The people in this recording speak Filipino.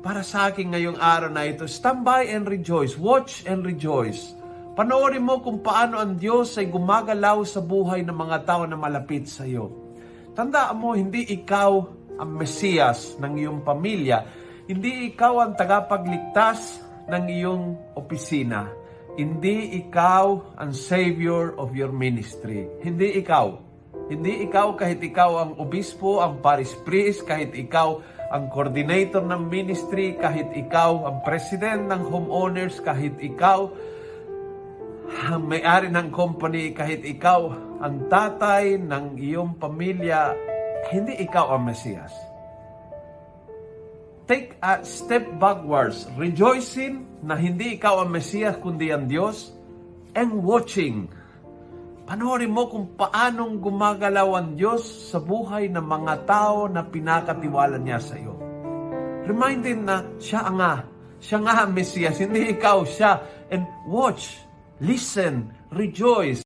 para sa akin ngayong araw na ito, stand by and rejoice. Watch and rejoice. Panoorin mo kung paano ang Diyos ay gumagalaw sa buhay ng mga tao na malapit sa iyo. Tandaan mo, hindi ikaw ang Mesiyas ng iyong pamilya. Hindi ikaw ang tagapagligtas ng iyong opisina. Hindi ikaw ang Savior of your ministry. Hindi ikaw. Hindi ikaw kahit ikaw ang obispo, ang parish priest, kahit ikaw ang coordinator ng ministry, kahit ikaw ang president ng homeowners, kahit ikaw ang may-ari ng company, kahit ikaw ang tatay ng iyong pamilya, hindi ikaw ang Mesiyas. Take a step backwards, rejoicing na hindi ikaw ang Mesiyas kundi ang Diyos, and watching. Panoorin mo kung paanong gumagalaw ang Diyos sa buhay ng mga tao na pinakatiwala niya sa iyo. Reminded na siya nga ang Mesiyas, hindi ikaw siya. And watch, listen, rejoice.